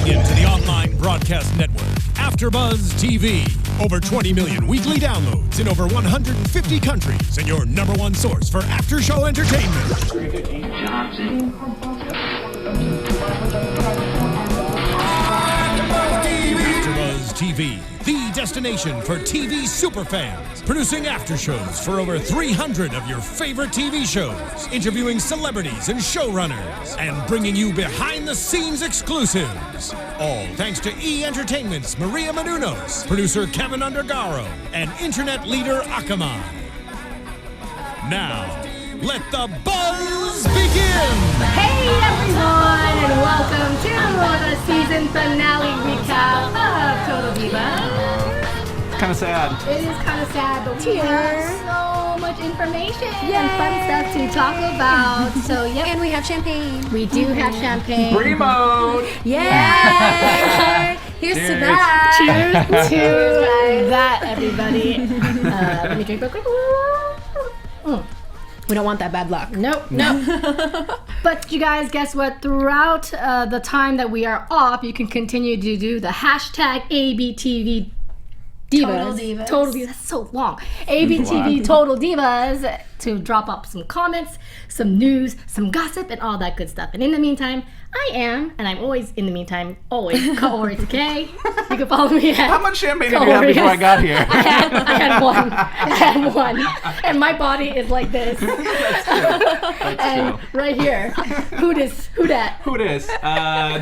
Tuning in to the online broadcast network, AFTERBUZZ TV. Over 20 million weekly downloads in over 150 countries, and your number one source for after-show entertainment. AFTERBUZZ TV, the destination for TV superfans. Producing aftershows for over 300 of your favorite TV shows. Interviewing celebrities and showrunners. And bringing you behind-the-scenes exclusives. All thanks to E! Entertainment's Maria Menounos, producer Kevin Undergaro, and internet leader Akamai. Now, let the buzz begin! Hey everyone, and welcome to the season finale recap of Total Divas. It's kind of sad. It is kind of sad, but we have so much information and fun stuff to talk about. So yeah, and we have champagne. We do have champagne. Free mode! Yeah! Here's to that. Cheers to that, everybody. Let me drink real quick. We don't want that bad luck. Nope. But you guys, guess what? Throughout the time that we are off, you can continue to do the hashtag ABTV Divas. Total Divas. That's so long. ABTV Total Divas to drop up some comments, some news, some gossip, and all that good stuff. And in the meantime, I am, and I'm always, in the meantime, always Kaori Takee. You can follow me at How much champagne did you have before I got here? I had one. And my body is like this. That's And true. right here. Who this? Who that? Who this?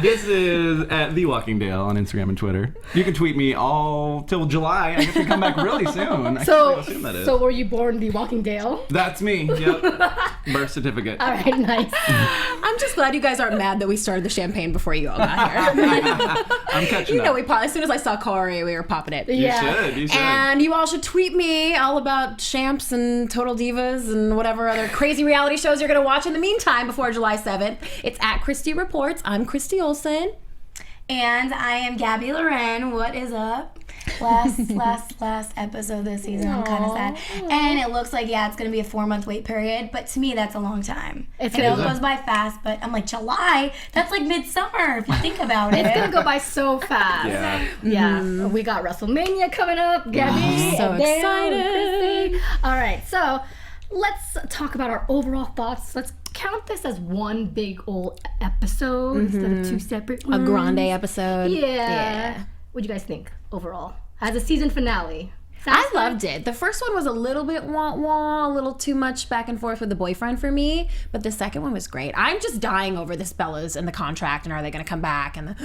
This is at The Walking Dale on Instagram and Twitter. You can tweet me all till July. I guess we come back really soon. So, I assume that is. so were you born the Walking Dale? That's me. Yep. Birth certificate. All right, nice. I'm just glad you guys aren't mad that we started the champagne before you all got here. I'm catching You know, up. as soon as I saw Kaori, we were popping it. Yeah. You should. And you all should tweet me all about champs and Total Divas and whatever other crazy reality shows you're going to watch in the meantime before July 7th. It's at Christy Reports. I'm Christy Olson. And I am Gabrielle Loren. What is up? Last episode this season. I'm kind of sad. And it looks like, it's going to be a 4-month wait period. But to me, that's a long time. It's I know gonna it goes by fast, but I'm like, July? That's like midsummer if you think about it. It's going to go by so fast. Yeah. We got WrestleMania coming up. Gabby. So and Dale excited. And Christy. All right. So let's talk about our overall thoughts. Let's count this as one big old episode instead of two separate ones. A grande episode. Yeah. What do you guys think overall? As a season finale. I loved it. The first one was a little bit wah-wah, a little too much back and forth with the boyfriend for me, but the second one was great. I'm just dying over this Bella's and the contract, and are they going to come back? And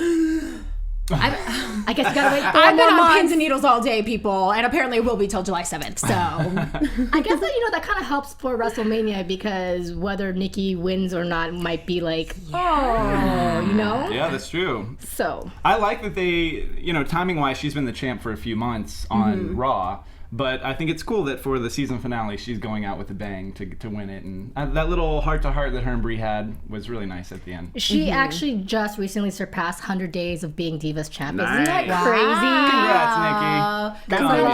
I guess you gotta wait 4 I've been more on pins months. and needles all day, people, and apparently it will be till July 7th, so. I guess that, that kind of helps for WrestleMania because whether Nikki wins or not might be like, Yeah, that's true. So. I like that they, timing-wise, she's been the champ for a few months on Raw. But I think it's cool that for the season finale, she's going out with a bang to win it. And that little heart-to-heart that her and Brie had was really nice at the end. She actually just recently surpassed 100 days of being Divas champ. Nice. Isn't that Congrats, Nikki. That's Good on ya.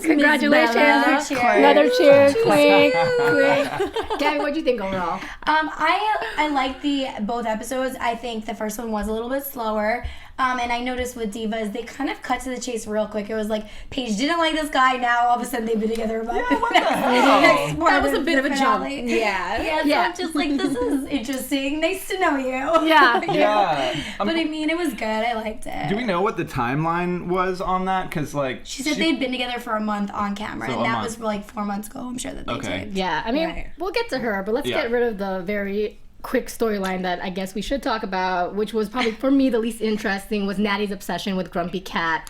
Congratulations, Congratulations. Miss Another cheer. Clink. Clink. Gabby, what'd you think overall? I like both episodes. I think the first one was a little bit slower. And I noticed with Divas, they kind of cut to the chase real quick. It was like, Paige didn't like this guy, now all of a sudden they've been together about That was a bit of a jump. Yeah, so I'm just like, this is interesting. Nice to know you. Yeah. But I mean, it was good. I liked it. Do we know what the timeline was on that? Because, She said they'd been together for a month on camera, So and a that month. was like 4 months ago. I'm sure that they did. Yeah, I mean, Right. we'll get to her, but let's get rid of the very quick storyline that I guess we should talk about, which was probably for me the least interesting, was Natty's obsession with Grumpy Cat.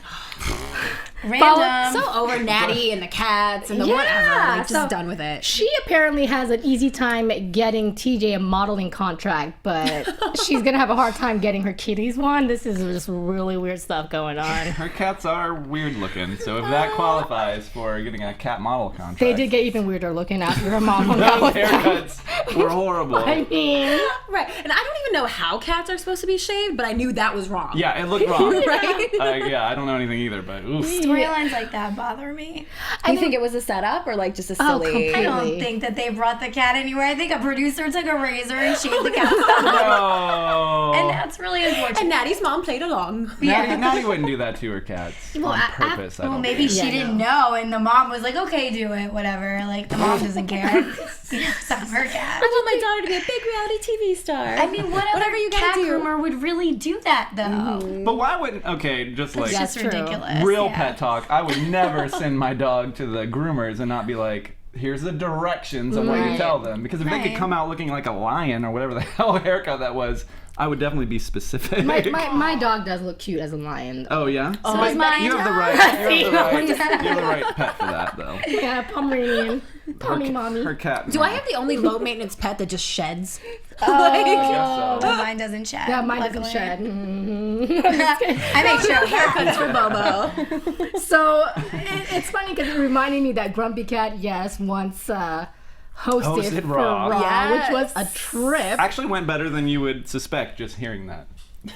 Random. So over Natty and the cats and the whatever. Like, just done with it. She apparently has an easy time getting TJ a modeling contract, but she's gonna have a hard time getting her kitties one. This is just really weird stuff going on. her cats are weird looking, so if that qualifies for getting a cat model contract. They did get even weirder looking after her mom hung out Those with them. haircuts were horrible. I mean, Right. And I don't even know how cats are supposed to be shaved, but I knew that was wrong. Yeah, it looked wrong. Right? Yeah, I don't know anything either, but oof. Storylines like that bother me. I think it was a setup or like just a silly. I don't think that they brought the cat anywhere. I think a producer took a razor and shaved the cat. No. And that's really unfortunate. And Natty's mom played along. Natty wouldn't do that to her cats on purpose. I don't maybe think. she didn't know, and the mom was like, "Okay, do it, whatever." Like the mom doesn't care. It's not her cat. I want my daughter to be a big reality TV star. I mean, whatever you cat groomer would really do that though? But why wouldn't? Okay, just like It's just ridiculous. real pet talk. I would never send my dog to the groomers and not be like, here's the directions of what you tell them. Because if they could come out looking like a lion or whatever the hell haircut that was, I would definitely be specific. My dog does look cute as a lion. Oh yeah. So is mine. You have the right. You have the right pet for that though. Yeah, Pomeranian. Pony mommy. Her cat. Do I have the only low maintenance pet that just sheds? Oh, mine doesn't shed. Yeah, mine doesn't luckily. shed. I make sure Haircuts for Bobo. So it's funny because it reminded me that Grumpy Cat, once hosted for Raw. Raw, which was Yes. a trip. Actually went better than you would suspect just hearing that.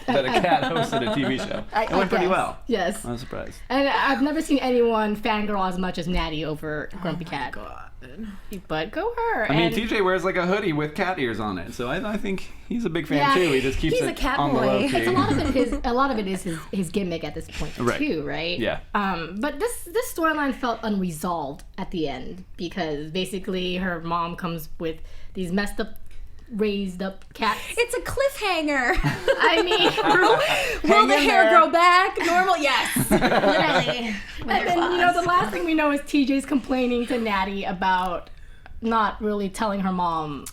That a cat hosted a TV show. It went pretty well. Yes. I was surprised. And I've never seen anyone fangirl as much as Natty over Grumpy Cat. God. But go her. I mean, and TJ wears like a hoodie with cat ears on it, so I think he's a big fan too. He just keeps he's it a cat on boy. the low key. a lot of it is his gimmick at this point too, right? Yeah. But this storyline felt unresolved at the end because basically her mom comes with these messed up, raised up cats. It's a cliffhanger. I mean, Will the hair grow back? Normal? Yes. Literally. and then the last thing we know is TJ's complaining to Natty about not really telling her mom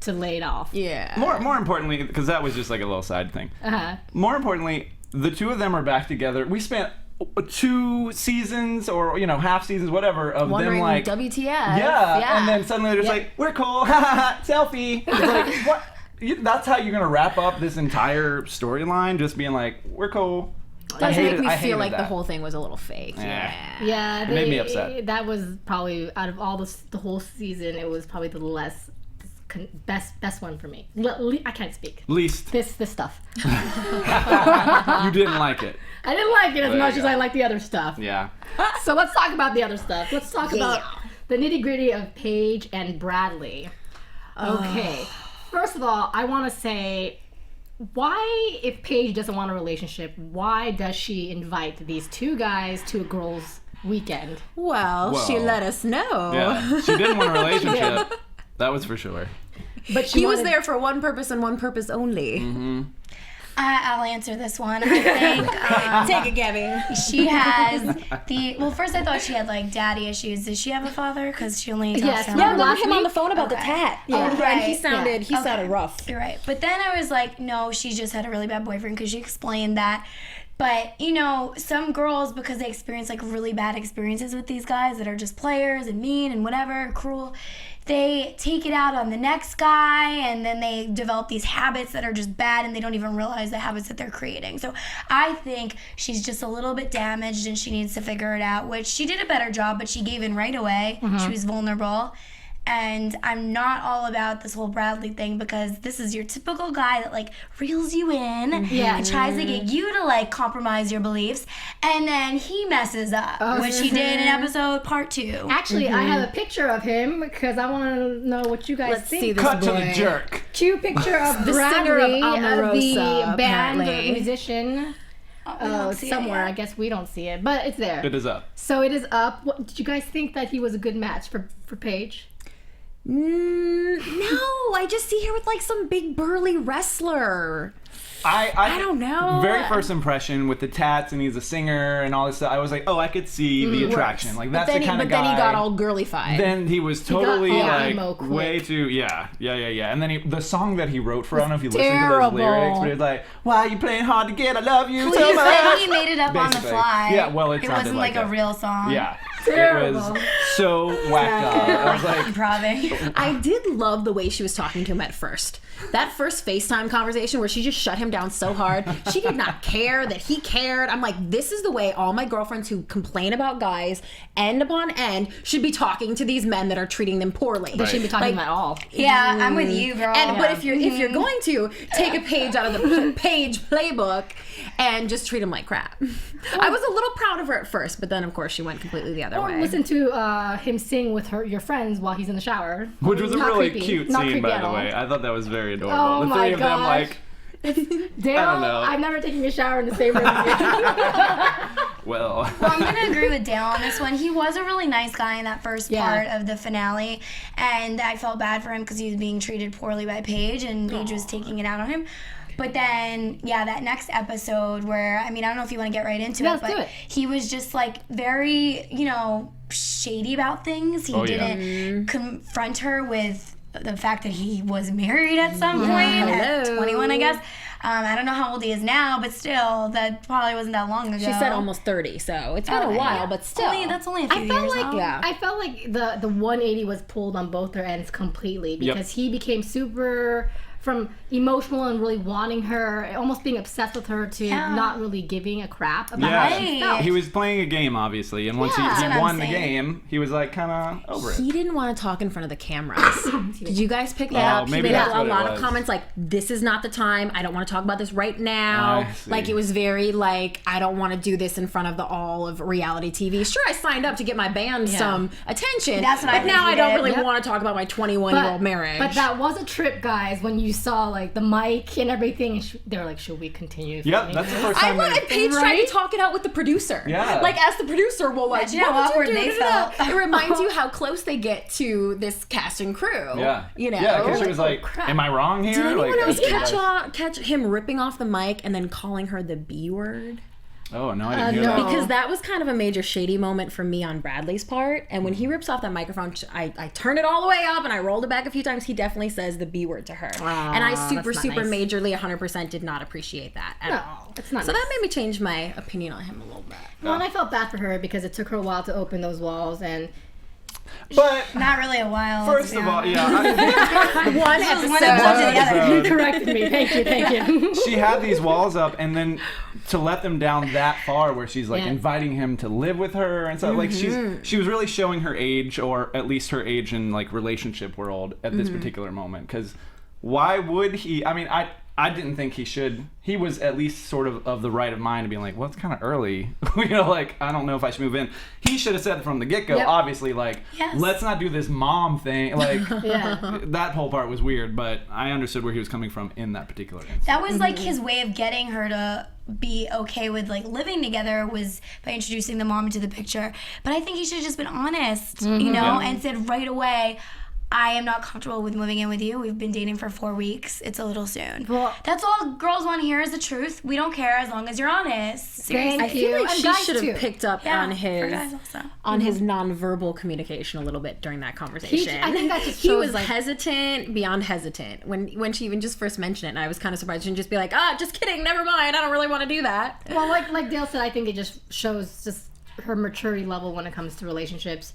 to lay it off. Yeah. More importantly, because that was just like a little side thing. More importantly, the two of them are back together. We spent 2 seasons or half seasons, whatever, of Wondering them like WTF. yeah, and then suddenly they're just like, we're cool, selfie. It's like, what? That's how you're gonna wrap up this entire storyline? Just being like, we're cool. Does make me I feel hated like the that. whole thing was a little fake. Yeah. Yeah, It made me upset. That was probably out of all the whole season, it was probably the best one for me. I can't speak. Least This stuff. you didn't like it. I didn't like it as There much you as go. I like the other stuff. Yeah. So let's talk about the other stuff. Let's talk about the nitty gritty of Paige and Bradley. Okay. First of all, I want to say, why, if Paige doesn't want a relationship, why does she invite these 2 guys to a girls' weekend? Well, she Whoa. let us know. Yeah. She didn't want a relationship. That was for sure. But she He was wanted- there for one purpose and one purpose only. I'll answer this one. I think Take it, Gabby. she has well, first I thought she had like daddy issues. Does she have a father? Because she only talks Yes. to her Yeah, mom. remember him on the phone about the tat. Yeah. And Right. he sounded Okay. rough. You're right. But then I was like, no, she just had a really bad boyfriend because she explained that. But, some girls, because they experience like really bad experiences with these guys that are just players and mean and whatever, cruel, they take it out on the next guy and then they develop these habits that are just bad and they don't even realize the habits that they're creating. So I think she's just a little bit damaged and she needs to figure it out, which she did a better job, but she gave in right away. She was vulnerable. And I'm not all about this whole Bradley thing because this is your typical guy that like reels you in and tries to get you to like compromise your beliefs, and then he messes up, which he did in episode part 2. Actually, I have a picture of him because I want to know what you guys Let's think. see this Cut to boy. the jerk. Cute picture of The singer of Bradley, Omarosa, the band apparently. musician. don't see it Somewhere, yet. I guess we don't see it, but it's there. It is up. So it is up. What, did you guys think that he was a good match for Paige? No, I just see her with like some big burly wrestler. I don't know. Very first impression with the tats and he's a singer and all this stuff. I was like, oh, I could see the attraction. Like that's the kind of guy. Then he got all girly-fied. Then he was totally all emo like quick. way too yeah. And then the song that he wrote for I don't know if you listen to terrible. those lyrics, but it's like, why are you playing hard to get? I love you so He said much. he made it up on the Basically. fly. Yeah, well, it sounded wasn't like like a that. real song. Yeah. terrible. It was so whacked up. I was like, Improving. I did love the way she was talking to him at first. That first FaceTime conversation where she just shut him down so hard. She did not care that he cared. I'm like, this is the way all my girlfriends who complain about guys end upon end should be talking to these men that are treating them poorly. They shouldn't be talking to them at all. Yeah, I'm with you, girl. But if you're going to take a page out of the Page playbook and just treat him like crap. I was a little proud of her at first, but then of course she went completely the other way. Or listen to him sing with your friends while he's in the shower. which was a Not really creepy. cute Not scene, creepy by at the all. way. I thought that was very adorable. Oh the my three of them, gosh. like, Dale, I don't know. I've never taken a shower in the same room as you. well. Well, I'm gonna agree with Dale on this one. He was a really nice guy in that first part of the finale, and I felt bad for him because he was being treated poorly by Paige, and Paige was taking it out on him. But then, yeah, that next episode where, I mean, I don't know if you want to get right into Yeah, it, let's do but it. he was just like very, shady about things. He didn't confront her with the fact that he was married at some point at 21, I guess. I don't know how old he is now, but still, that probably wasn't that long ago. She said almost 30, so it's been a while, but still. That's only a few I felt years like old. I felt like the 180 was pulled on both their ends completely because he became super from emotional and really wanting her, almost being obsessed with her, to not really giving a crap about how she felt. He was playing a game, obviously, and once he That's what I'm won the saying. game, he was like kind of over it. He didn't want to talk in front of the cameras. Did you guys pick that up? maybe He made that's a what it lot of was. comments like, "This is not the time. I don't want to talk about this right now." I see. Like it was very like, "I don't want to do this in front of the all of reality TV." Sure, I signed up to get my band some attention. That's what I but think now he I don't did. really want to talk about my 21-year-old marriage. But that was a trip, guys, when you saw like the mic and everything. And they were like, should we continue? Yep, that's the first I time. love it. Paige tried to talk it out with the producer. Yeah. Like, as the producer will, like, Imagine how what would awkward you do? they felt. It reminds you how close they get to this cast and crew. Yeah. You know? Yeah, because she was like, am I wrong here? Did anyone like, else okay, catch him ripping off the mic and then calling her the B word? Oh, no, I didn't hear no. that. Because that was kind of a major shady moment for me on Bradley's part. And when he rips off that microphone, I turned it all the way up and I rolled it back a few times. He definitely says the B word to her. And I super that's not nice. majorly 100% did not appreciate that at all. it's not So nice. that made me change my opinion on him a little bit. Well, and I felt bad for her because it took her a while to open those walls, and But, Not really a while. first of all, yeah, One episode. One episode to the other. you corrected me. Thank you. she had these walls up, and then to let them down that far where she's like Yeah. inviting him to live with her and stuff, like she was really showing her age, or at least her age in like relationship world at this particular moment. Because why would he? I mean, I didn't think he should. He was at least sort of the right of mind to be like, well, it's kind of early. Like, I don't know if I should move in. He should have said from the get-go, Yep. obviously, like, Yes. let's not do this mom thing. Like, Yeah. that whole part was weird, but I understood where he was coming from in that particular instance. That was like his way of getting her to be okay with like living together, was by introducing the mom into the picture. But I think he should have just been honest, and said right away, I am not comfortable with moving in with you. We've been dating for 4 weeks. It's a little soon. Well- that's all girls want to hear is the truth. We don't care as long as you're honest. Seriously. Thank I feel you. like And she guys, should have too. picked up Yeah, on for his guys also. his nonverbal communication a little bit during that conversation. I think that just he shows, was like- hesitant beyond hesitant when she even just first mentioned it, and I was kind of surprised. She didn't just be like, just kidding, never mind, I don't really want to do that. Well, like Dale said, I think it just shows just her maturity level when it comes to relationships.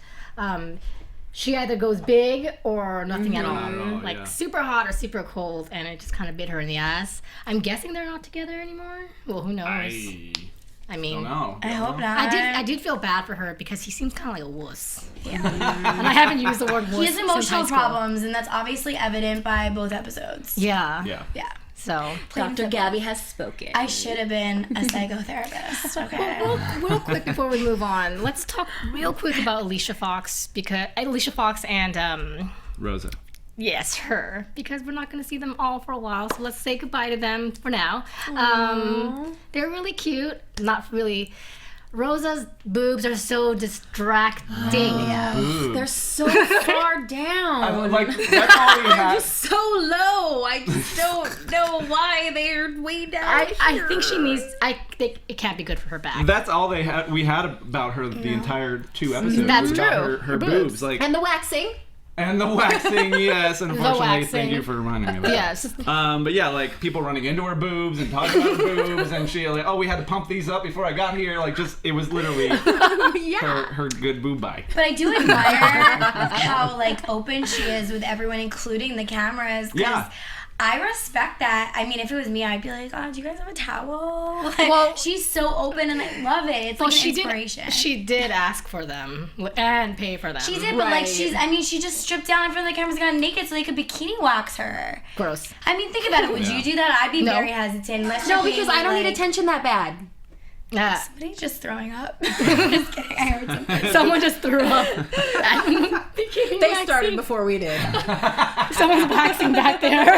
She either goes big or nothing at all. Like yeah. super hot or super cold, and it just kind of bit her in the ass. I'm guessing they're not together anymore. Well, who knows? I mean, don't know. I hope not. I did feel bad for her because he seems kind of like a wuss. Yeah. And I haven't used the word wuss. He has since high emotional school. problems, and that's obviously evident by both episodes. Yeah. Yeah. Yeah. So, Dr. Gabby has spoken. I should have been a psychotherapist. Okay. real quick before we move on, let's talk real quick about Alicia Fox and Rosa. yes, her, because we're not going to see them all for a while. So let's say goodbye to them for now. They're really cute. Not really. Rosa's boobs are so distracting. They're so far down. Like, that's all we had. So low. I just don't know why they're way down. I think she needs. I think it can't be good for her back. That's all we had about her the entire 2 episodes. That's was about true. Her Her boobs. boobs. Like, And the waxing. And the waxing, yes. Unfortunately, waxing. thank you for reminding me of that. Yes. But yeah, like people running into her boobs and talking about her boobs, and she like, oh, we had to pump these up before I got here. Like, just it was literally her good boob bite. But I do admire how like open she is with everyone, including the cameras. 'Cause Yeah. I respect that. I mean, if it was me, I'd be like, "Oh, do you guys have a towel?" Like, Well- she's so open, and I love it. It's like an inspiration. She did ask for them and pay for them. She did, but like Right. I mean, she just stripped down in front of the cameras, got naked, so they could bikini wax her. Gross. I mean, think about it. Would you do that? I'd be very hesitant. Unless No, you're because being, I don't need like, attention that bad. Somebody just throwing up. Just kidding. I heard something. Someone just threw up. They started before we did. Someone's waxing back there.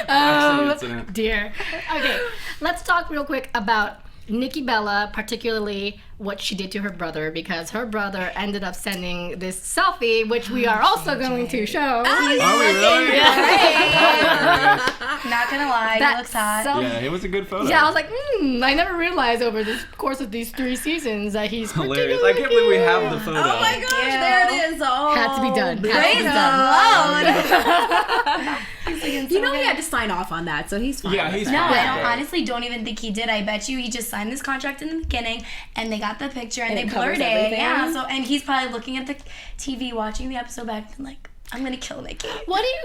Accident. Dear. Okay, let's talk real quick about Nikki Bella, particularly what she did to her brother, because her brother ended up sending this selfie, which we are also going to show. Are we really? Not gonna lie, he looks hot. Yeah, it was a good photo. Yeah, I was like, I never realized over the course of these 3 seasons that he's Hilarious. I can't believe we have the photo. Oh my gosh, there it is. Oh, Had to be done. Praise the Lord. You know he had to sign off on that, so he's fine. Yeah, he's No, fine. I honestly don't even think he did. I bet you he just signed this contract in the beginning, and they got the picture, and it they blurred covers it. everything. Yeah, so and he's probably looking at the TV, watching the episode back, and like, I'm gonna kill Nikki. What do you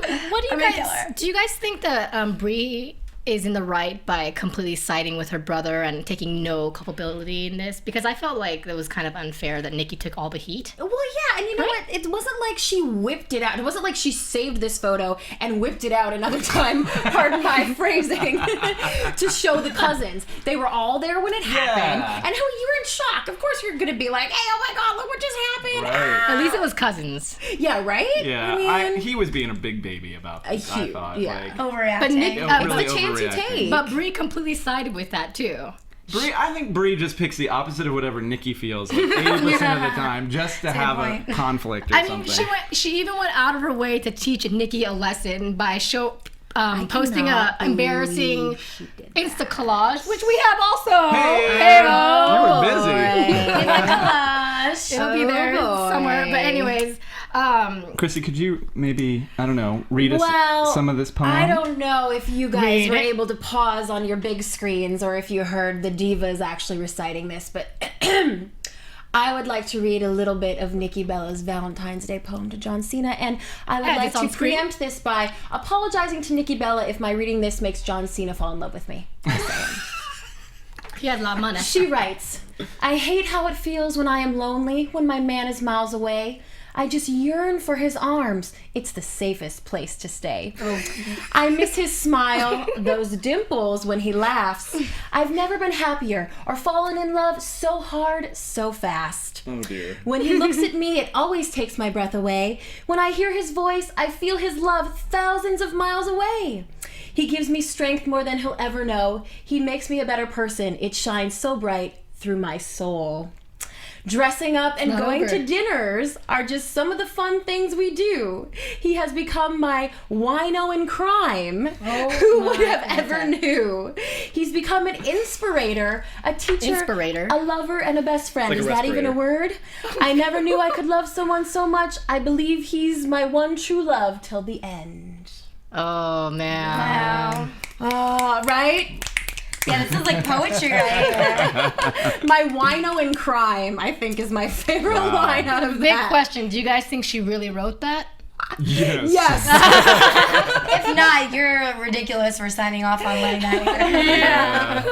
I'm gonna kill her. guys do? You guys think that Brie is in the right by completely siding with her brother and taking no culpability in this? Because I felt like it was kind of unfair that Nikki took all the heat. Well, yeah, and you know what? It wasn't like she whipped it out. It wasn't like she saved this photo and whipped it out another time, pardon my phrasing, to show the cousins. They were all there when it happened. And you were in shock. Of course you're going to be like, hey, oh my God, look what just happened. Right. At least it was cousins. Yeah, right? Yeah, I mean, he was being a big baby about this, I thought. yeah. Like, Overreacting. But Nick, Yeah, it's really the chance you overreacting. take. But Brie completely sided with that too. I think Brie just picks the opposite of whatever Nikki feels like 80% of the time, just to have point. a conflict or I mean, something. she even went out of her way to teach Nikki a lesson by posting a embarrassing Insta collage, which we have also. Hey, you were busy. It'll be there somewhere. But anyways, Christy, could you maybe, I don't know, read us some of this poem? I don't know if you guys Read were it. able to pause on your big screens or if you heard the divas actually reciting this, but I would like to read a little bit of Nikki Bella's Valentine's Day poem to John Cena, and I would like it's on to screen? preempt this by apologizing to Nikki Bella if my reading this makes John Cena fall in love with me. he has a lot of money. She writes, I hate how it feels when I am lonely, when my man is miles away. I just yearn for his arms. It's the safest place to stay. I miss his smile, those dimples when he laughs. I've never been happier or fallen in love so hard, so fast. Oh dear. When he looks at me, it always takes my breath away. When I hear his voice, I feel his love thousands of miles away. He gives me strength more than he'll ever know. He makes me a better person. It shines so bright through my soul. Dressing up and going to dinners are just some of the fun things we do. He has become my wino in crime. Who would have ever knew? He's become an inspirator, a teacher, a lover, and a best friend. Like a Is that even a word? I never knew I could love someone so much. I believe he's my one true love till the end. Oh man. Wow. Right? Yeah, this is like poetry right here. My wino in crime, I think, is my favorite line out of Big that. question. Do you guys think she really wrote that? Yes. Yes. If not, you're ridiculous for signing off on letting that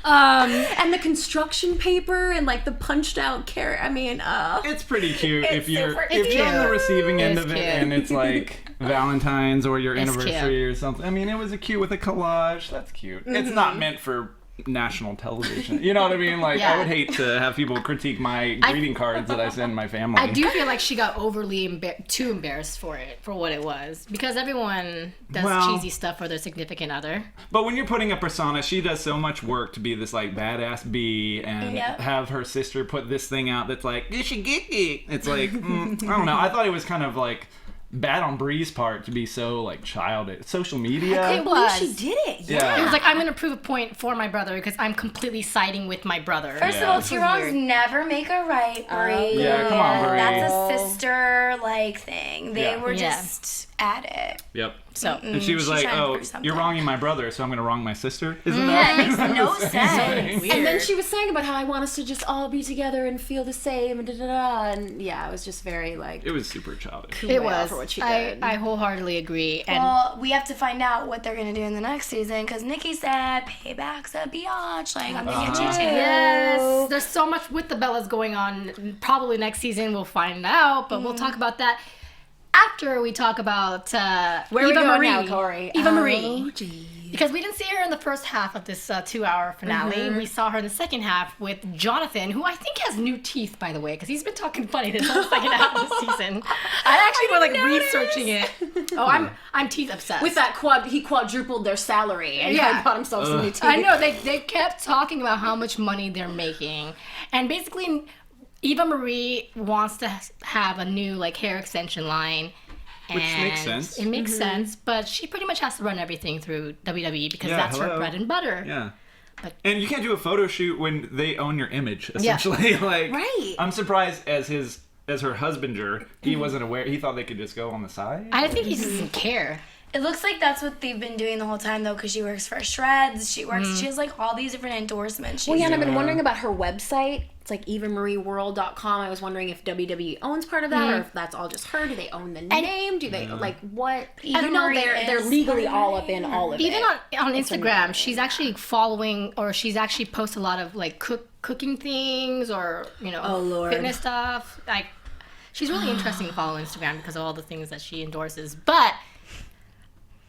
Yeah. And the construction paper and like the punched out carrot. I mean, It's pretty cute if you're super if you're on the receiving end It's of it cute. and it's like Valentine's or your It's anniversary or something. I mean, it was a cute with a collage. That's cute. It's Mm-hmm. not meant for national television. You know what I mean? Like, I would hate to have people critique my greeting cards that I send my family. I do feel like she got overly too embarrassed for what it was, because everyone does cheesy stuff for their significant other. But when you're putting a persona, she does so much work to be this like badass bee and have her sister put this thing out that's like, you should get it. It's like, I don't know. I thought it was kind of like bad on Brie's part to be so like childish. Social media. I can't believe she did it. Yeah. It was like, I'm going to prove a point for my brother because I'm completely siding with my brother. First of all, two wrongs never make a right, Brie. Yeah, come on, Brie. That's a sister like thing. They were just at it. Yep. So, And she was like, trying to "Oh, prove something. you're wronging my brother, so I'm going to wrong my sister." Isn't That that? makes no sense. And then she was saying about how I want us to just all be together and feel the same and and yeah, it was just very like It was super childish. it was. for what she did. I wholeheartedly agree. And Well, we have to find out what they're gonna do in the next season because Nikki said payback's a biatch. Like I'm gonna get you too. yes, there's so much with the Bellas going on. Probably next season we'll find out, but we'll talk about that after we talk about where Eva we going Marie. now, Kaori? Eva Marie. Oh, geez. Because we didn't see her in the first half of this 2-hour finale. We saw her in the second half with Jonathan, who I think has new teeth, by the way, because he's been talking funny this whole second half of the season. I actually was like researching it. Oh, I'm teeth obsessed. With that he quadrupled their salary and Yeah. bought himself some new teeth. I know they kept talking about how much money they're making, and basically, Eva Marie wants to have a new like hair extension line. Which makes And sense. It makes sense, but she pretty much has to run everything through WWE because Yeah, that's her hello. bread and butter. Yeah. But- And you can't do a photo shoot when they own your image, essentially. Like, Right. I'm surprised as her husbander, he wasn't aware. He thought they could just go on the side. I think he doesn't care. It looks like that's what they've been doing the whole time though, because she works for Shreds. She has like all these different endorsements. Well, yeah, and I've been wondering about her website. It's like EvaMarieWorld.com. I was wondering if WWE owns part of that, or if that's all just her. Do they own the name? Do they like what? I don't know. Marie They're is legally part of all it. up in all of Even it. on Instagram, she's actually following, or she's actually posted a lot of like cooking things, or Oh, Lord. fitness stuff. Like, she's really interesting to follow on Instagram because of all the things that she endorses. But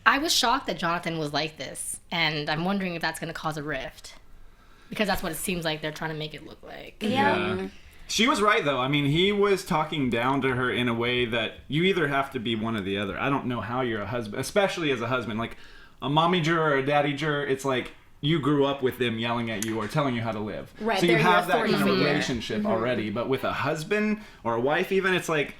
I was shocked that Jonathan was like this, and I'm wondering if that's going to cause a rift. Because that's what it seems like they're trying to make it look like. Yeah. She was right, though. I mean, he was talking down to her in a way that you either have to be one or the other. I don't know how you're a husband, especially as a husband. Like, a mommy-ger or a daddy-ger, it's like you grew up with them yelling at you or telling you how to live. Right, So you they're your have that authority kind of figure. relationship already. But with a husband or a wife even, it's like,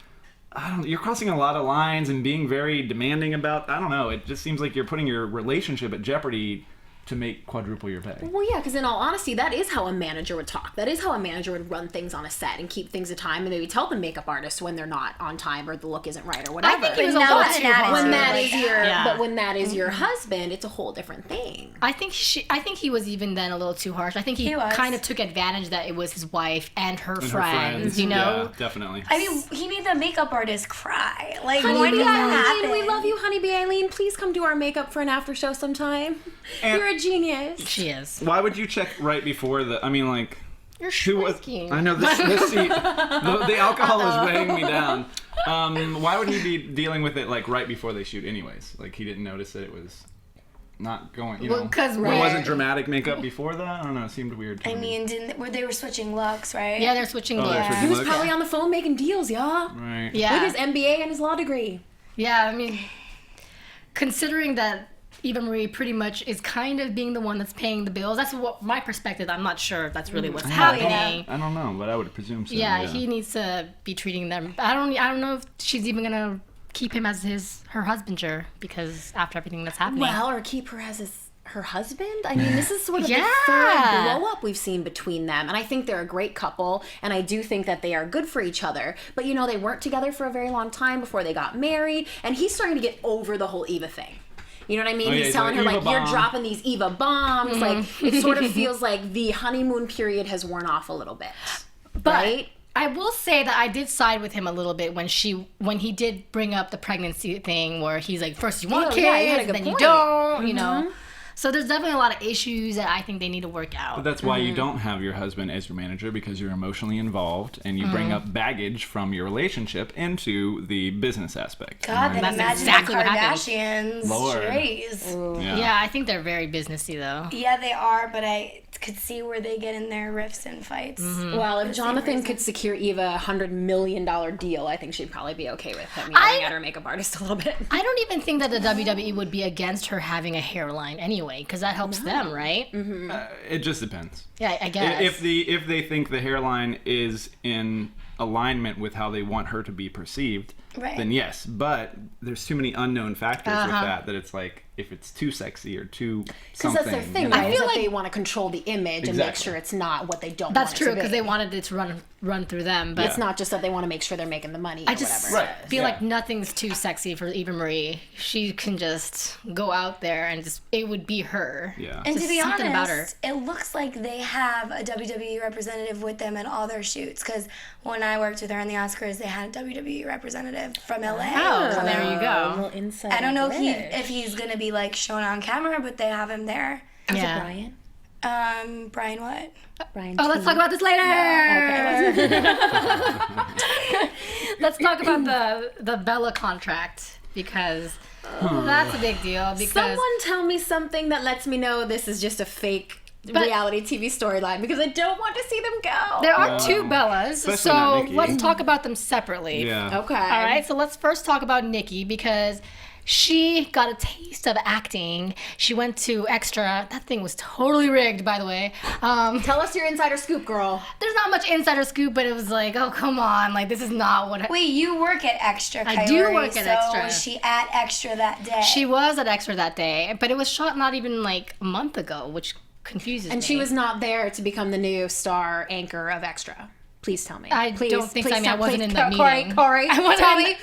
you're crossing a lot of lines and being very demanding about, I don't know, it just seems like you're putting your relationship at jeopardy to make quadruple your pay. Well, yeah, because in all honesty, that is how a manager would talk. That is how a manager would run things on a set and keep things at time, and maybe tell the makeup artist when they're not on time or the look isn't right or whatever. I think he was a But now little it's too an hard. when that Like is your, Yeah. but when that is your husband, it's a whole different thing. I think he was even then a little too harsh. I think he was. kind of took advantage that it was his wife and her And her friends, you know? Yeah, definitely. I mean, he made the makeup artist cry. Like, when Honeybee did that Eileen, happen? we love you, Honeybee Eileen. Please come do our makeup for an after show sometime. And- You're a genius. She is. Why would you check right before the? I mean, like, You're who was? shrinking. I know this. The alcohol is weighing me down. Why would he be dealing with it like right before they shoot, anyways? Like he didn't notice that it was not going. You know, Well, 'cause it we're- wasn't dramatic makeup before that. I don't know. It seemed weird. To I me. mean, they were switching looks, right? Yeah, they're switching Oh, they're looks. switching He was looks? probably on the phone making deals, y'all. Right. Yeah. With his MBA and his law degree. Yeah, I mean, considering that Eva Marie pretty much is kind of being the one that's paying the bills, that's what my perspective. I'm not sure if that's really what's happening. I don't know, but I would presume so. Yeah, he needs to be treating them. I don't know if she's even gonna keep him as her husbander because after everything that's happening. Well, or keep her as her husband. I mean, this is sort of Yeah. the third blow up we've seen between them, and I think they're a great couple, and I do think that they are good for each other. But they weren't together for a very long time before they got married, and he's starting to get over the whole Eva thing. You know what I mean? Oh, yeah, He's he's telling her, like, like, "Eva you're bomb." dropping these Eva bombs. Like, it sort of feels like the honeymoon period has worn off a little bit. But right? I will say that I did side with him a little bit when he did bring up the pregnancy thing where he's like, first you want Oh, kids, yeah, you had a and good then you point. don't, you know. So there's definitely a lot of issues that I think they need to work out. But that's why you don't have your husband as your manager, because you're emotionally involved and you bring up baggage from your relationship into the business aspect. God, then That's imagine exactly the what happened. Kardashians. Lord. Jeez. Yeah, I think they're very businessy though. Yeah, they are, but I could see where they get in their rifts and fights. Well, if Jonathan could secure Eva $100 million deal, I think she'd probably be okay with him yelling at her makeup artist a little bit. I don't even think that the WWE would be against her having a hairline anyway, because that helps them, right? It just depends. Yeah, I guess. If they think the hairline is in alignment with how they want her to be perceived, then yes. But there's too many unknown factors with that it's like, if it's too sexy or too something. Because that's their thing, right? I feel like they want to control the image and make sure it's not what they don't want it to be. That's true, because they wanted it to run through them. But it's not just that they want to make sure they're making the money or whatever. Feel like nothing's too sexy for Eva Marie. She can just go out there and it would be her. Yeah. And just to be something honest, about her. it looks like they have a WWE representative with them at all their shoots. Because when I worked with her in the Oscars, they had a WWE representative from LA. Oh, there you go. I don't know if he's gonna be like shown on camera, but they have him there. Is it Brian? Brian what? Brian. Oh, let's talk about this later. Let's talk about the Bella contract, because that's a big deal. Because someone tell me something that lets me know this is just a fake reality TV storyline, because I don't want to see them go. There are two Bellas, Especially so not Nikki. let's talk about them separately. Yeah. Okay. All right, so let's first talk about Nikki, because she got a taste of acting. She went to Extra. That thing was totally rigged, by the way. Tell us your insider scoop, girl. There's not much insider scoop, but it was like, oh, come on. Like, this is not what... Wait, you work at Extra, Kaori, I do work at Extra. So was she at Extra that day? She was at Extra that day, but it was shot not even like a month ago, which confuses me. And she was not there to become the new star anchor of Extra. Please tell me. I don't think so. I mean, I wasn't in the meeting. Corey, tell me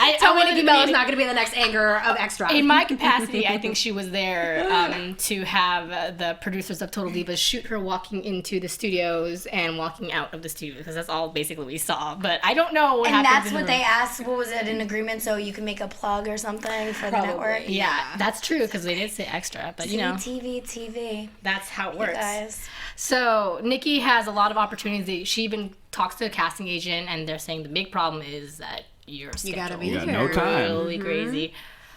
Nikki Bella's not going to be the next anchor of Extra. In my capacity, I think she was there to have the producers of Total Divas shoot her walking into the studios and walking out of the studio, because that's all basically we saw. But I don't know what and happens. And that's what they asked. What was it, an agreement so you can make a plug or something for the network? Yeah, that's true, because they did say Extra, but you know. TV. That's how it works. Guys. So Nikki has a lot of opportunities. She even talks to a casting agent, and they're saying the big problem is that your schedule gotta be is here. No time. really crazy.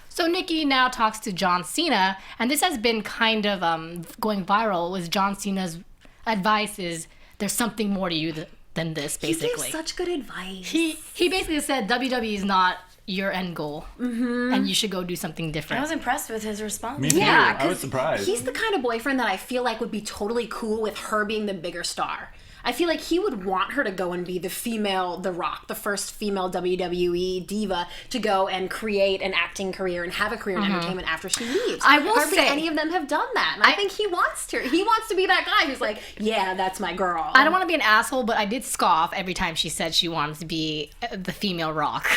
So Nikki now talks to John Cena, and this has been kind of going viral. Was John Cena's advice is there's something more to you than this, basically. He gave such good advice. He basically said WWE is not your end goal, and you should go do something different. I was impressed with his response. Me too. Yeah, I was surprised. He's the kind of boyfriend that I feel like would be totally cool with her being the bigger star. I feel like he would want her to go and be The Rock, the first female WWE diva to go and create an acting career and have a career in entertainment after she leaves. I will hardly say any of them have done that. And I think he wants to. He wants to be that guy who's like, yeah, that's my girl. I don't want to be an asshole, but I did scoff every time she said she wanted to be the female Rock.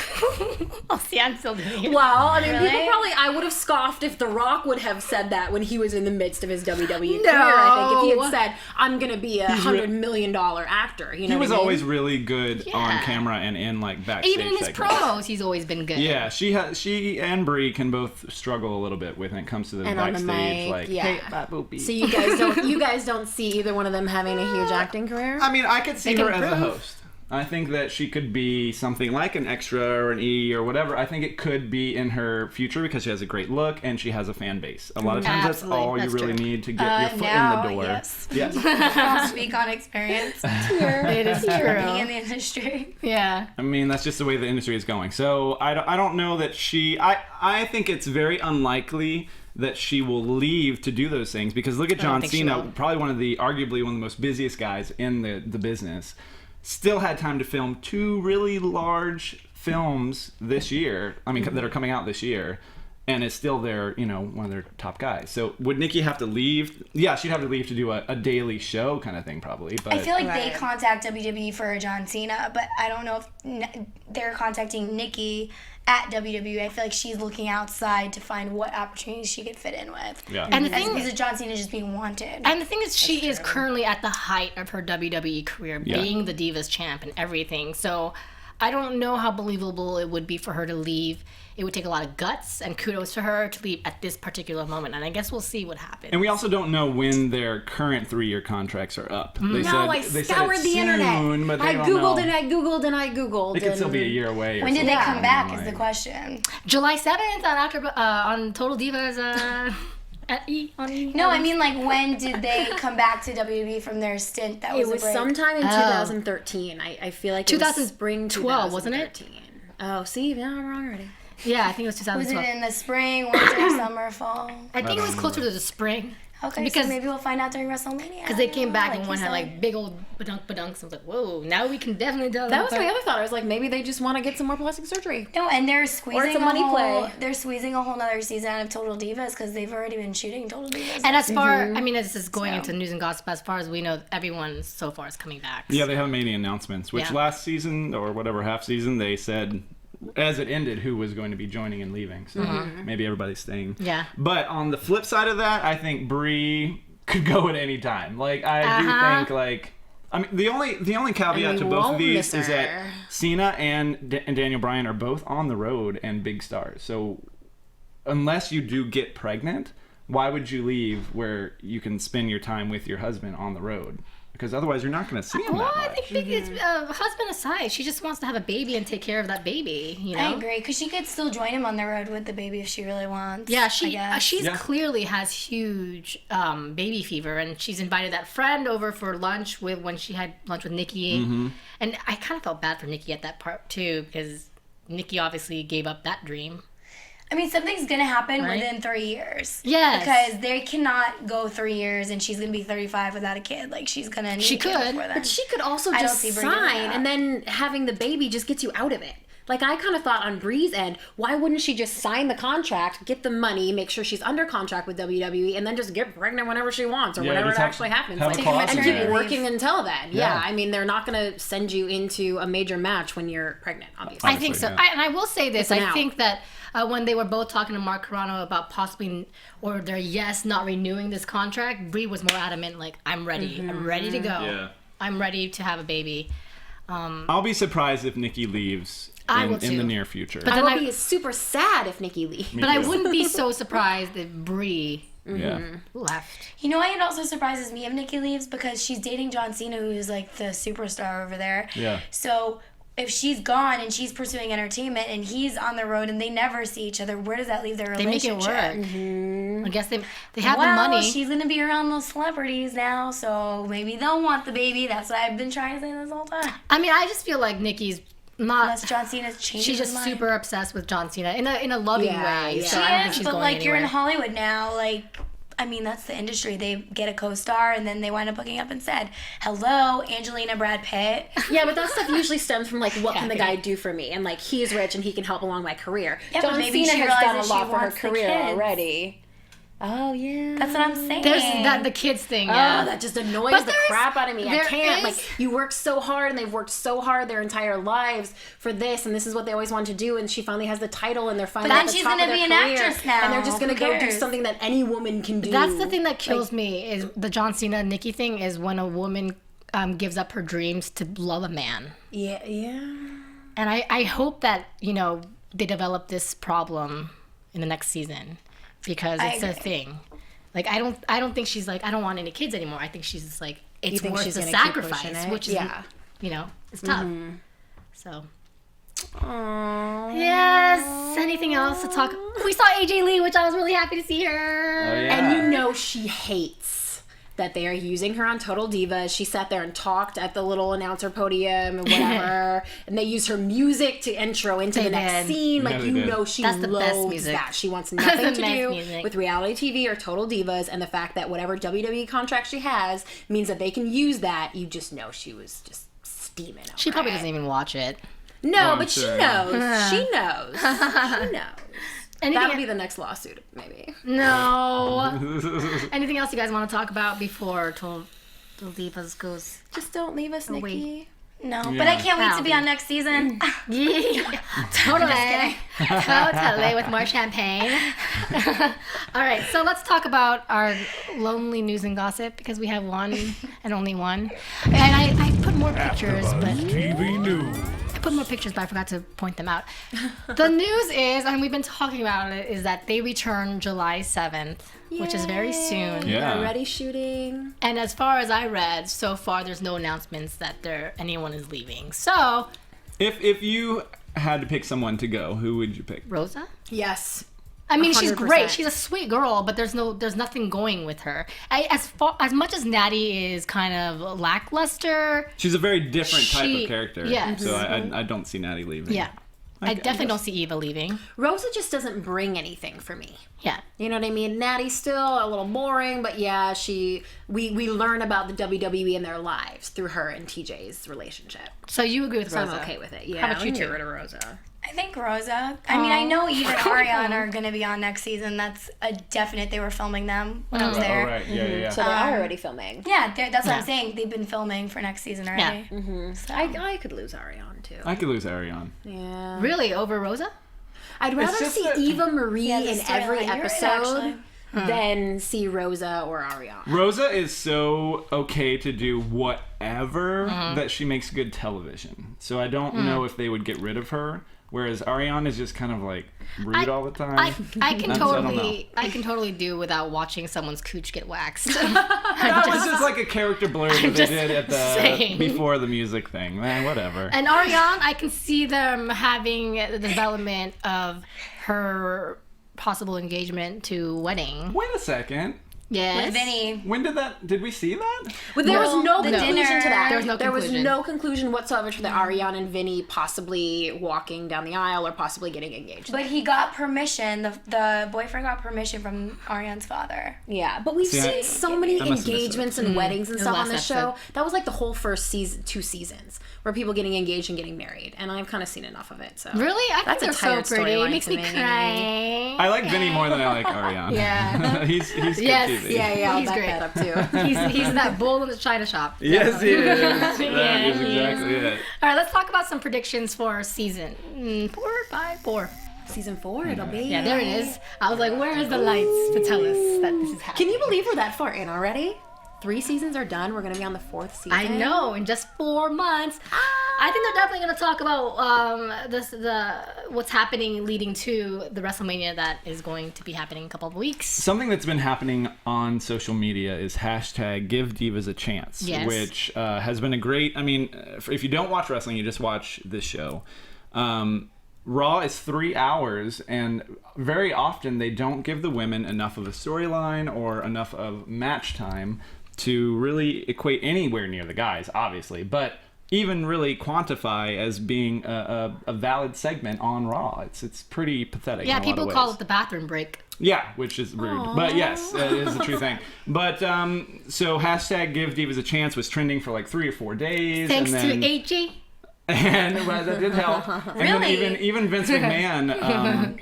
Oh, see, I'm still doing it. Well, I mean, people probably, I would have scoffed if The Rock would have said that when he was in the midst of his WWE career, I think. If he had said, I'm going to be $100 million actor, you know. He was always really good on camera and in like backstage. Even in his promos, he's always been good. Yeah, she and Brie can both struggle a little bit when it comes to the backstage. Like, hey, boopy. So you guys don't see either one of them having a huge acting career? I mean, I could see her as a host. I think that she could be something like an Extra or an E or whatever. I think it could be in her future because she has a great look and she has a fan base. A lot of times that's all you really need to get your foot in the door. Yes. I'll speak on experience. It is true. Being in the industry. Yeah. I mean, that's just the way the industry is going. So I don't know that I think it's very unlikely that she will leave to do those things, because look at John Cena, probably arguably one of the most busiest guys in the business. Still had time to film 2 really large films this year. I mean, that are coming out this year, and is still their, one of their top guys. So would Nikki have to leave? Yeah, she'd have to leave to do a daily show kind of thing, probably. But I feel like they contact WWE for John Cena, but I don't know if they're contacting Nikki at WWE. I feel like she's looking outside to find what opportunities she could fit in with. Yeah. And the thing is, John Cena just being wanted. And the thing is, she is currently at the height of her WWE career, being the Divas champ and everything. So I don't know how believable it would be for her to leave. It would take a lot of guts, and kudos to her to leave at this particular moment. And I guess we'll see what happens. And we also don't know when their current 3-year contracts are up. They I scoured the internet. But I Googled and I Googled and I Googled. It could still be a year away. When did they come back is the question. July 7th on Total Divas. No, I mean, like, when did they come back to WWE from their stint? That was it was sometime in 2013. I feel like it was spring 2012, wasn't it? Oh, see, yeah, I'm wrong already. Yeah, I think it was Was 2012. it in the spring, winter, summer, fall? I think it was closer to the spring. Okay, Because- so maybe we'll find out during WrestleMania. Because they came back and you one had said. like big old badunks. I was like, whoa, now we can definitely tell. That was my other thought. I was like, maybe they just want to get some more plastic surgery. No, and they're squeezing a money play. They're squeezing a whole nother season out of Total Divas because they've already been shooting Total Divas. And as far, I mean, this is going So. into news and gossip. As far as we know, everyone so far is coming back. Yeah, they haven't made any announcements. Which Yeah. last season or whatever half season they said as it ended who was going to be joining and leaving. So maybe everybody's staying. Yeah. But on the flip side of that, I think Brie could go at any time. Like I do think like. I mean, the only caveat we to both of won't these miss is that her. Cena and Daniel Bryan are both on the road and big stars. So unless you do get pregnant, why would you leave where you can spend your time with your husband on the road? Because otherwise you're not going to see him Well, that I much. think it's husband aside, she just wants to have a baby and take care of that baby. You know. I agree, because she could still join him on the road with the baby if she really wants. Yeah, I guess. she's Yeah. clearly has huge baby fever, and she's invited that friend over for lunch when she had lunch with Nikki, and I kind of felt bad for Nikki at that part too because Nikki obviously gave up that dream. I mean, something's going to happen Right? within 3 years. Yes. Because they cannot go 3 years and she's going to be 35 without a kid. Like, she's going to need She a kid could, before then. But she could also I don't just see Brie doing sign, that. and then having the baby just gets you out of it. Like, I kind of thought on Brie's end, why wouldn't she just sign the contract, get the money, make sure she's under contract with WWE, and then just get pregnant whenever she wants or Yeah, whenever just it have- actually happens? have a Like, clause and in keep there. working until then. Yeah. Yeah, I mean, they're not going to send you into a major match when you're pregnant, obviously. I think so. yeah. And I will say this. It's an I out. think that when they were both talking to Mark Carrano about possibly, or their yes, not renewing this contract, Brie was more adamant, like, I'm ready. I'm ready to go. Yeah. I'm ready to have a baby. I'll be surprised if Nikki leaves I in will the too. near future. But I then will I- be super sad if Nikki leaves. But I too. wouldn't be so surprised if Brie Yeah. left. You know why it also surprises me if Nikki leaves? Because she's dating John Cena, who's like the superstar over there. Yeah. So if she's gone and she's pursuing entertainment and he's on the road and they never see each other, where does that leave their They make it relationship? work. I guess they have Well, the money. she's gonna be around those celebrities now, so maybe they'll want the baby. That's what I've been trying to say this whole time. I mean, I just feel like Nikki's not. Unless John Cena's changed She's his just mind. super obsessed with John Cena in a loving Yeah, way. yeah. So She I don't think is, she's but going like you're in anywhere. Hollywood now, like I mean that's the industry. They get a co-star and then they wind up hooking up instead. Hello, Angelina, Brad Pitt. Yeah, but that stuff usually stems from like, what can the Kathy. guy do for me? And like, he's rich and he can help along my career. Yeah, but John maybe Cena she has done a realizes lot she for her wants the career kids. already. Oh yeah. That's what I'm saying. There's the kids thing. Oh, Yeah. that just annoys But the there's- crap out of me. I there can't. is- Like, you work so hard, and they've worked so hard their entire lives for this, and this is what they always wanted to do. And she finally has the title, and they're finally then at the she's top gonna of their be an career, actress now. and they're just gonna Who go do cares? something that any woman can do. That's the thing that kills me is the John Cena Nikki thing is when a woman gives up her dreams to love a man. Yeah, yeah. And I hope that, they develop this problem in the next season because I it's a agree. thing. Like I don't think she's like I don't want any kids anymore. I think she's just like it's think worth she's the gonna keep pushing sacrifice, it? which is Yeah. it's tough. So Aww. yes. Anything else to talk? We saw AJ Lee, which I was really happy to see her. Oh, yeah. And you know she hates that they are using her on Total Divas. She sat there and talked at the little announcer podium and whatever. And they use her music to intro into They the next did. scene. Yeah, Like, they you did. know she That's the best loathes music. that. She wants That's nothing the to best do music. with reality TV or Total Divas. And the fact that whatever WWE contract she has means that they can use that. You just know she was just steaming over She probably it. doesn't even watch it. No, I'm but sure. she knows. She knows. She knows. Anything That'll be the next lawsuit, maybe. No. Anything else you guys want to talk about before Total Divas goes? Just don't leave us, wait. Nikki. No, Yeah. but I can't wait to Wow. be on next season. Yeah, totally. Totally, with more champagne. All right, so let's talk about our lonely news and gossip because we have one and only one. And I put more pictures, but TV News. I put more pictures, but I forgot to point them out. The news is, and we've been talking about it, is that they return July 7th, which is very soon. Yeah. They're already shooting. And as far as I read, so far there's no announcements that anyone is leaving. So, If you had to pick someone to go, who would you pick? Rosa? Yes. I mean, she's 100%. great. She's a sweet girl, but there's nothing going with her. As much as Natty is kind of lackluster, She's a very different type She- of character. yes. So I don't see Natty leaving. yeah. I definitely don't see Eva leaving. Rosa just doesn't bring anything for me. Yeah. You know what I mean? Natty's still a little boring, but yeah, we learn about the WWE in their lives through her and TJ's relationship. So you agree with So Rosa? I'm okay with it. Yeah. How about you get two? rid of Rosa. I think Rosa. I mean, I know Eve and Ariana are going to be on next season. That's a definite. They were filming them when I was there. Oh, right. Yeah. So they are already filming. Yeah, that's what I'm saying. They've been filming for next season already. Yeah. So. I could lose Ariana too. I could lose Ariane. Yeah. Really? Over Rosa? I'd rather just see that- Eva Marie Yeah, the in every storyline. You're right, episode actually. than see Rosa or Ariana. Rosa is so okay to do whatever that she makes good television. So I don't know if they would get rid of her. Whereas Ariane is just kind of like rude all the time. I can So I don't I can totally do without watching someone's cooch get waxed. That was just like a character blur that they just did at the saying. before the music thing. Man, whatever. And Ariane, I can see them having the development of her possible engagement to wedding. Wait a second. Yes. With Vinny. When did we see that? But there was no the conclusion dinner. to that. There was no conclusion. Whatsoever to the Ariane and Vinny possibly walking down the aisle or possibly getting engaged. But he got permission. The boyfriend got permission from Ariane's father. Yeah, but we've See, seen so many I must have missed engagements and weddings and stuff on last this show. episode. That was like the whole first season, 2 seasons, where people getting engaged and getting married, and I've kind of seen enough of it. So Really? I That's a think they're tired so pretty. It storyline makes to me me. cry. I like Vinny more than I like Ariane. Yeah. he's good Yes, TV. yeah, I'll He's back great. that up too. He's that bull in the china shop. Yes, he is. That Yeah, is he exactly it. All right, let's talk about some predictions for season 4. Season 4, it'll be. Yeah, there it is. I was like, where is the lights to tell us that this is happening? Can you believe we're that far in already? 3 seasons are done. We're gonna be on the 4th season. I know, in just 4 months. I think they're definitely going to talk about what's happening leading to the WrestleMania that is going to be happening in a couple of weeks. Something that's been happening on social media is hashtag Give Divas a Chance, Yes. which has been a great. I mean, if you don't watch wrestling, you just watch this show. Raw is 3 hours, and very often they don't give the women enough of a storyline or enough of match time to really equate anywhere near the guys, obviously, but even really quantify as being a valid segment on Raw. It's pretty pathetic. Yeah, in a lot people of call ways. it the bathroom break. Yeah, which is rude. But yes, it is a true thing. But so hashtag Give Divas a Chance was trending for like 3 or 4 days. Thanks and then, to AG. And well, that did help. And then even Vince McMahon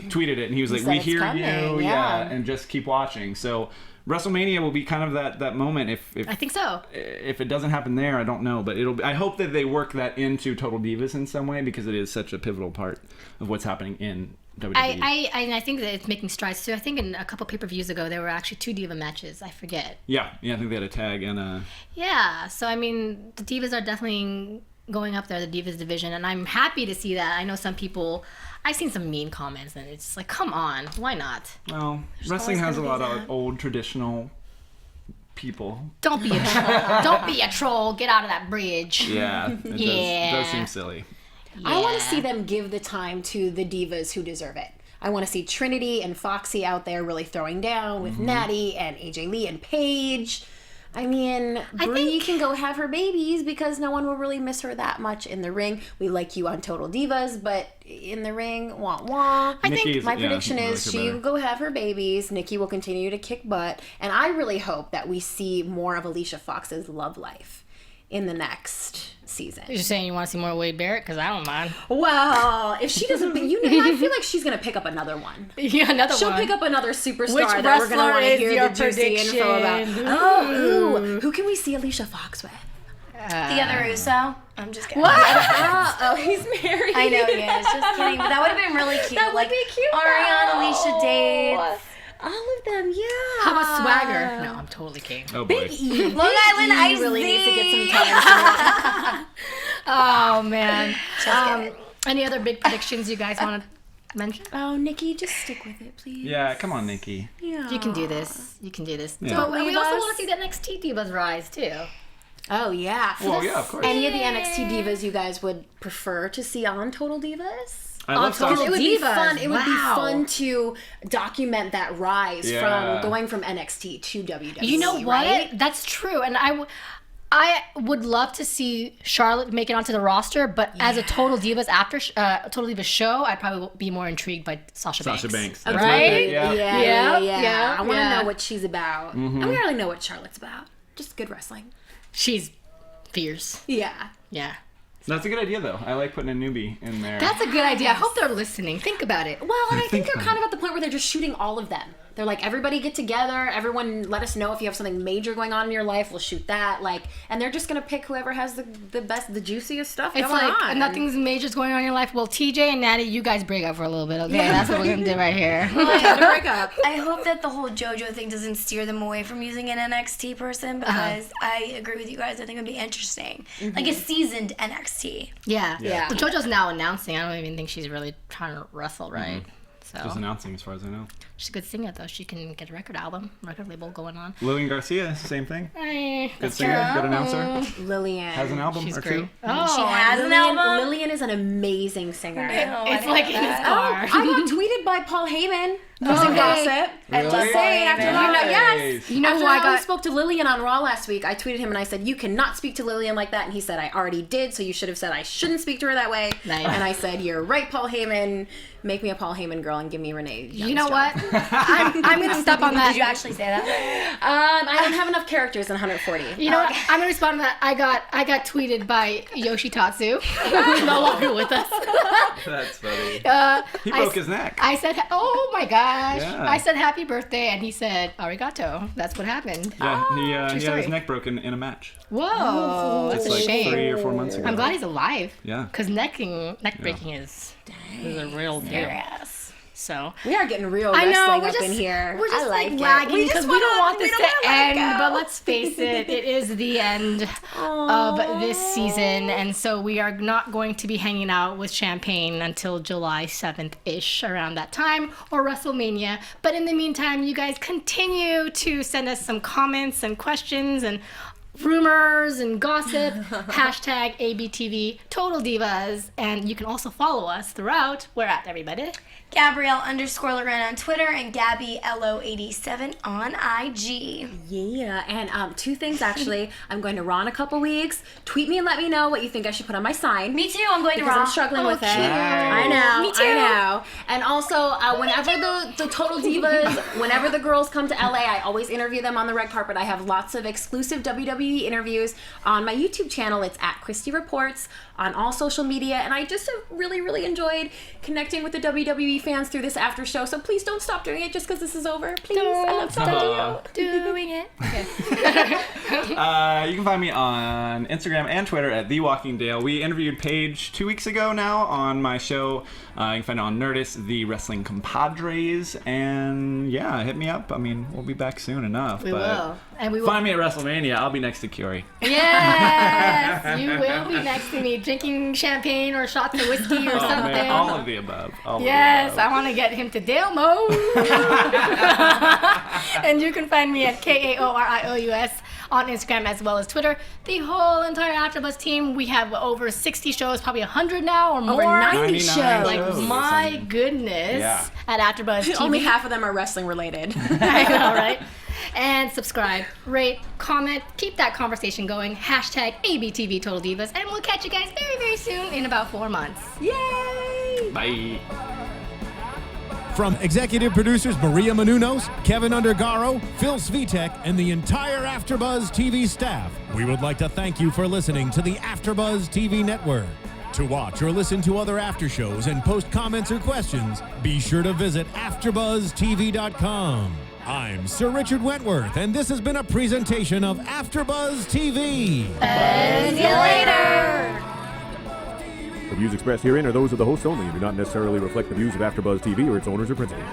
tweeted it, and he was like, said "We it's hear coming, you, yeah. and just keep watching." So WrestleMania will be kind of that moment. If I think so. If it doesn't happen there, I don't know, but I hope that they work that into Total Divas in some way, because it is such a pivotal part of what's happening in WWE. I think that it's making strides too. I think in a couple pay-per-views ago there were actually 2 diva matches. I forget. Yeah, I think they had a tag and a. Yeah, so I mean the divas are definitely going up there, the divas division, and I'm happy to see that. I know some people, I've seen some mean comments, and it's just like, come on, why not? Well, wrestling has a always lot gonna be of old traditional people. Don't be a troll. Don't be a troll. Get out of that bridge. Yeah, it does seem silly. I want to see them give the time to the divas who deserve it. I want to see Trinity and Foxy out there really throwing down with Natty and AJ Lee and Paige. I mean, Brie can go have her babies because no one will really miss her that much in the ring. We like you on Total Divas, but in the ring, wah wah. My prediction is she will go have her babies. Nikki will continue to kick butt. And I really hope that we see more of Alicia Fox's love life in the next season. You're just saying you want to see more Wade Barrett? Because I don't mind. Well, if she doesn't, I feel like she's gonna pick up anher one. Yeah, another She'll one. pick up another superstar Which that we're gonna want to wrestler hear is your the juicy info about. prediction? Oh, who can we see Alicia Fox with? The other Uso. I'm just kidding. Oh, he's married. I know he is. Just kidding. But that would have been really cute. That would be cute. Ariana, Alicia dates. All of them, yeah. How about Swagger? No, I'm totally kidding. Oh boy. Long Island Ice really needs to get some Tea. time. Oh, man. Any other big predictions you guys want to mention? Oh, Nikki, just stick with it, please. Yeah, come on, Nikki. Yeah. You can do this. You can do this. Yeah. But we leave also us. want to see the NXT Divas rise, too. Oh, yeah. Well, yeah, of course. Any of the NXT divas you guys would prefer to see on Total Divas? I love Total Sasha. It would be Divas. fun. It would be Wow. fun to document that rise Yeah. from going from NXT to WWE. You know what? Right? That's true. And I would love to see Charlotte make it onto the roster, but as a Total Divas Total Divas show, I'd probably be more intrigued by Sasha Banks. Sasha Banks. Right? I want to know what she's about. I don't really know what Charlotte's about. Just good wrestling. She's fierce. Yeah. Yeah. That's a good idea, though. I like putting a newbie in there. That's a good idea. I hope they're listening. Think about it. Well, and I think they're kind of at the point where they're just shooting all of them. They're like, everybody get together. Everyone let us know if you have something major going on in your life. We'll shoot that. Like, and they're just going to pick whoever has the best, the juiciest stuff It's going like on. nothing's major going on in your life. Well, TJ and Natty, you guys break up for a little bit, okay? That's what we're going to do right here. break up. I hope that the whole JoJo thing doesn't steer them away from using an NXT person because I agree with you guys. I think it would be interesting. Like a seasoned NXT. Yeah. Yeah. But JoJo's now announcing. I don't even think she's really trying to wrestle, right? So Just announcing, as far as I know. she's a good singer, though. She can get a record label going on. Lillian Garcia, same thing. Hey, Good singer, good announcer. Lillian. Has an album she's or great. two. Oh, She has an album. Lillian is an amazing singer. it's like in his car. I got tweeted by Paul Heyman. Some gossip. Really? Just saying, after Nice. You know after who I I got? spoke to Lillian on Raw last week, I tweeted him and I said, "You cannot speak to Lillian like that." And he said, "I already did, so you should have said I shouldn't speak to her that way." Nice. And I said, "You're right, Paul Heyman. Make me a Paul Heyman girl and give me Renee." You know what? I'm gonna step on that. Did you actually say that? I don't have enough characters in 140. You know what? I'm gonna respond to that. I got tweeted by Yoshitatsu, who's no longer with us. That's funny. He I broke s- his neck. I said, "Oh my gosh!" Yeah. I said, "Happy birthday," and he said, "Arigato." That's what happened. Yeah, he had story. his neck broken in a match. Whoa, that's It's a like shame. 3 or 4 months ago. I'm glad he's alive. Yeah. Because neck breaking is a real deal. Yes. So We are getting real I wrestling know we're up just in here. we're just I like like it. lagging because we don't want this to let it end. go. But let's face it, it is the end of this season, and so we are not going to be hanging out with Champagne until July 7th ish, around that time, or WrestleMania. But in the meantime, you guys continue to send us some comments and questions and rumors and gossip. Hashtag ABTV Total Divas, and you can also follow us throughout. We're at everybody. Gabrielle_Loren on Twitter and GabbyLO87 on IG. Yeah, and 2 things actually. I'm going to Raw in a couple weeks. Tweet me and let me know what you think I should put on my sign. Me too. I'm going to Because Raw. I'm struggling with it. cute. I know. Me too. I know. And also, whenever the Total Divas, whenever the girls come to LA, I always interview them on the red carpet. I have lots of exclusive WWE interviews on my YouTube channel. It's at Christy Reports on all social media. And I just have really, really enjoyed connecting with the WWE fans through this after show. So please don't stop doing it just because this is over. Please. I love talking to you. Doing it. You can find me on Instagram and Twitter at TheWalkingDale. We interviewed Paige 2 weeks ago now on my show. You can find it on Nerdist, The Wrestling Compadres. And yeah, hit me up. I mean, we'll be back soon enough. We but will. And we will. Find me at WrestleMania. I'll be next to Kaori. Yes, you will be next to me drinking champagne or shots of whiskey or Oh, something. man, all of the above. All Yes, of the above. I want to get him to Dale mode. And you can find me at KAORIOUS on Instagram as well as Twitter. The whole entire AfterBuzz team, we have over 60 shows, probably 100 now or more. Over 90 99 shows. Like, shows. my goodness. Yeah. At AfterBuzz TV. Only half of them are wrestling related. I know, right? And subscribe, rate, comment, keep that conversation going. Hashtag ABTV Total Divas. And we'll catch you guys very, very soon in about 4 months. Yay! Bye. From executive producers Maria Menounos, Kevin Undergaro, Phil Svitek, and the entire AfterBuzz TV staff, we would like to thank you for listening to the AfterBuzz TV network. To watch or listen to other after shows and post comments or questions, be sure to visit AfterBuzzTV.com. I'm Sir Richard Wentworth, and this has been a presentation of AfterBuzz TV. See you later. The views expressed herein are those of the hosts only and do not necessarily reflect the views of AfterBuzz TV or its owners or principals.